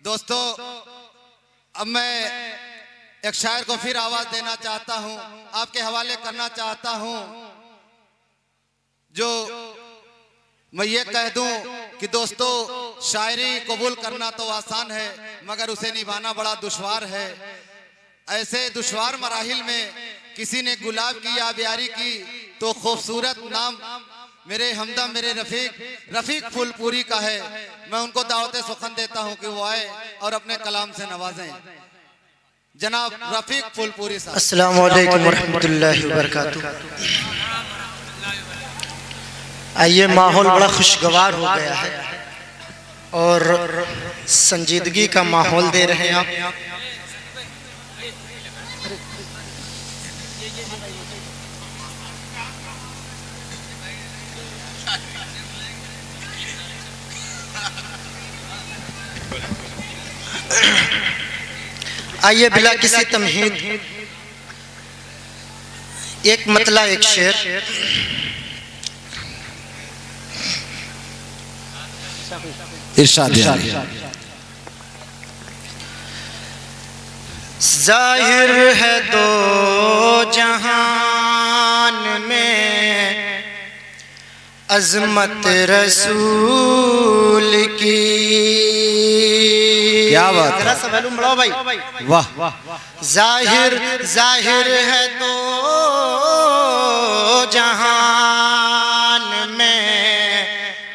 دوستو اب میں ایک شاعر کو پھر آواز دینا چاہتا ہوں، آپ کے حوالے کرنا چاہتا ہوں، جو میں یہ کہہ دوں کہ دوستو شاعری قبول کرنا تو آسان ہے مگر اسے نبھانا بڑا دشوار ہے۔ ایسے دشوار مراحل میں کسی نے گلاب کی آبیاری کی تو خوبصورت نام میرے ہمدم میرے رفیق پھول پوری کا ہے۔ میں ان کو دعوت سخن دیتا ہوں کہ وہ آئے اور اپنے کلام سے نوازیں۔ جناب رفیق پھول پوری صاحب۔ السلام علیکم ورحمۃ اللہ وبرکاتہ۔ آئیے، ماحول بڑا خوشگوار ہو گیا ہے اور سنجیدگی کا ماحول دے رہے ہیں آپ۔ آئیے بلا کسی تمہید ایک مطلع ایک شعر۔ ارشاد ظاہر ہے دو جہان میں عظمت رسول کی۔ کیا بات ہے، ذرا سا ویلوم بڑھاؤ بھائی۔ واہ، ظاہر ہے دو جہان میں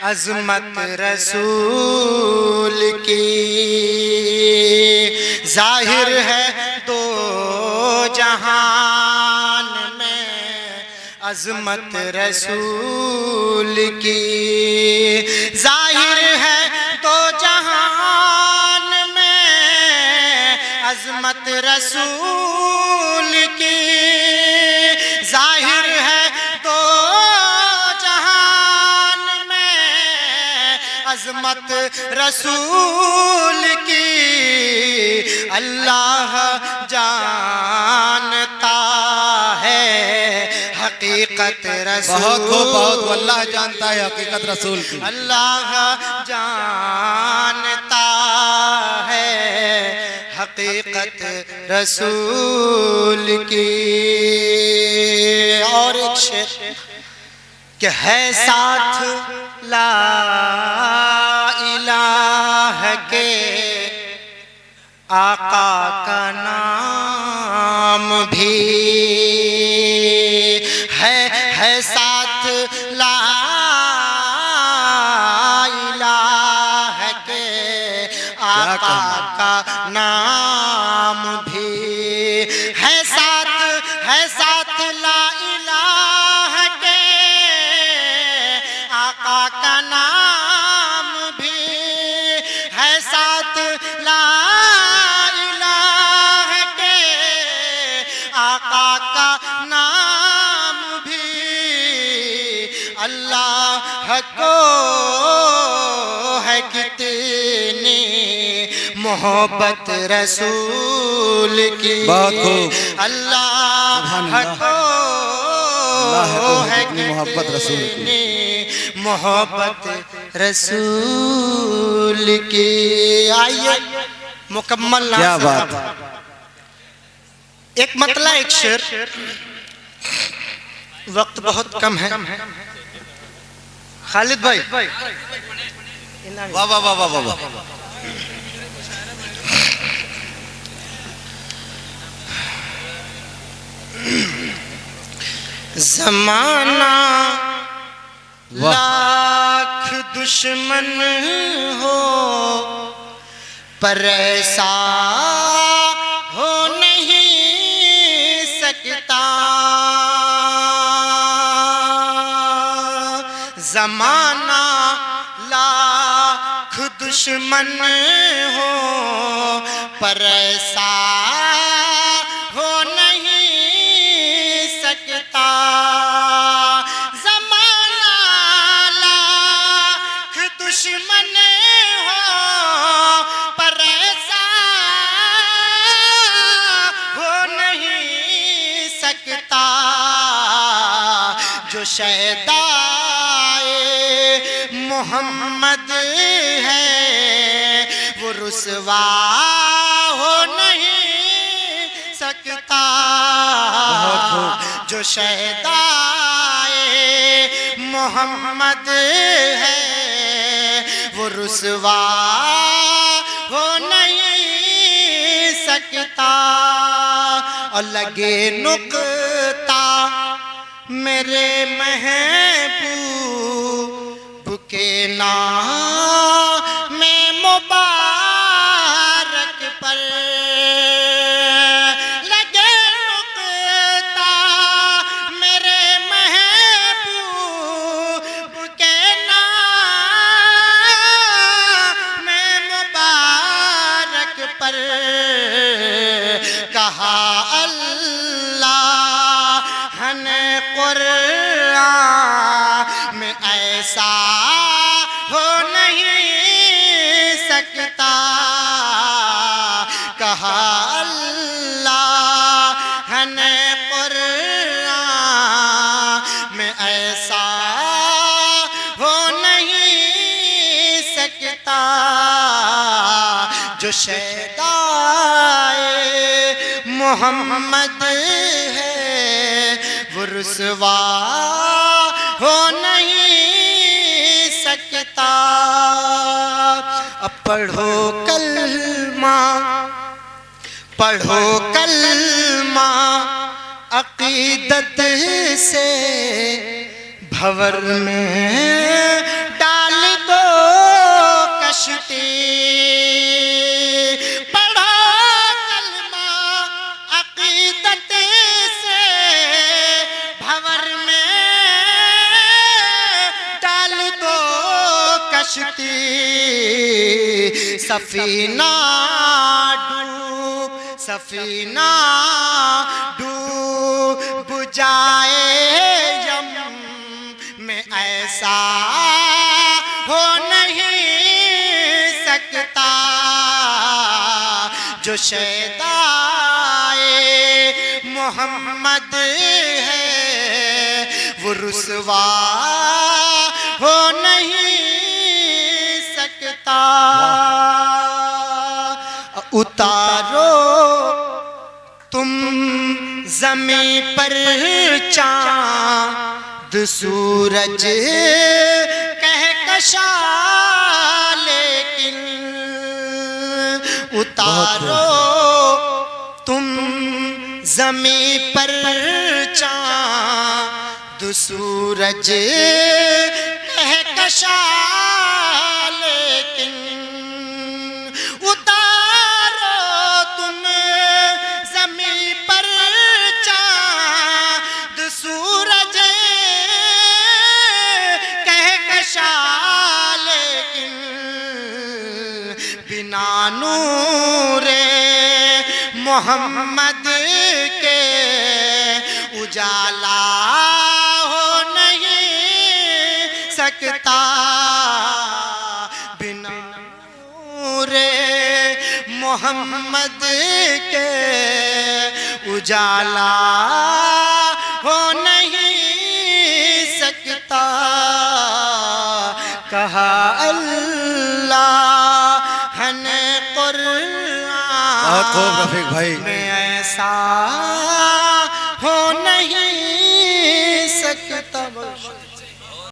عظمت رسول کی۔ ظاہر ہے دو جہان میں عظمت رسول کی۔ ظاہر ہے دو جہان میں عظمت رسول کی۔ ظاہر ہے دو جہان میں عظمت رسول کی۔ اللہ جانتا ہے حقیقت رسول بہت خوب، بہت اللہ جانتا ہے حقیقت رسول کی۔ اللہ جانتا ہے حقیقت رسول کی۔ اور ایک شعر کہ ہے ساتھ لا الہ کے آقا کا نام بھی ہے ساتھ لا الہ کے آقا کا نام بھی ہے ساتھ لا الہ کے آقا کا نام بھی ہے ساتھ لا الہ کے آقا کا نام بھی۔ اللہ کو ہے کتنی محبت رسول کی۔ بہت خوب، اللہ کو ہے کتنی محبت رسول کی۔ محبت رسول کی۔ آئیے مکمل کیا بات، ایک مطلع ایک شعر۔ وقت بہت کم ہے۔ خالد بھائی، واہ واہ واہ واہ واہ۔ زمانہ لاکھ دشمن ہو پر ایسا ہو نہیں سکتا۔ زمانہ لاکھ دشمن ہو پر ایسا ہو نہیں سکتا۔ زمانہ لاکھ دشمن ہو پر ایسا ہو نہیں سکتا۔ جو شہدائے محمد ہے وہ رسوا ہو نہیں سکتا جو شہدائے محمد ہے، وہ رسوا ہو نہیں سکتا۔ اور لگے نقطہ میرے محبوب کے نام مبارک پر، لگے نقطہ میرے محبوب کے نام مبارک پر، کہا اللہ نے قرآن میں ایسا ہو نہیں سکتا، کہا اللہ نے قرآن میں ایسا ہو نہیں سکتا جو شہدائے محمد ہے، وہ رسوا ہو نہیں سکتا۔ اب پڑھو کلمہ، پڑھو کلمہ عقیدت سے، بھور میں ڈال دو کشتی۔ سفینہ ڈوب، سفینہ ڈوب جائے یم میں، ایسا ہو نہیں سکتا جو شہدائے محمد ہے، وہ رسوا ہو نہیں سکتا۔ اتارو تم زمین پر چاند سورج کہکشاں، لیکن اتارو تم زمین پر چاند سورج کہکشاں، لیکن اتارو تم زمین پر چاند سورج کہکشاں، لیکن بنا نور محمد کے اجالا ہو نہیں سکتا، بنا نور محمد کے اجالا ہو نہیں سکتا، کہا اللہ نے قرآن بہت خوب رفیق بھائی، میں ایسا ہو نہیں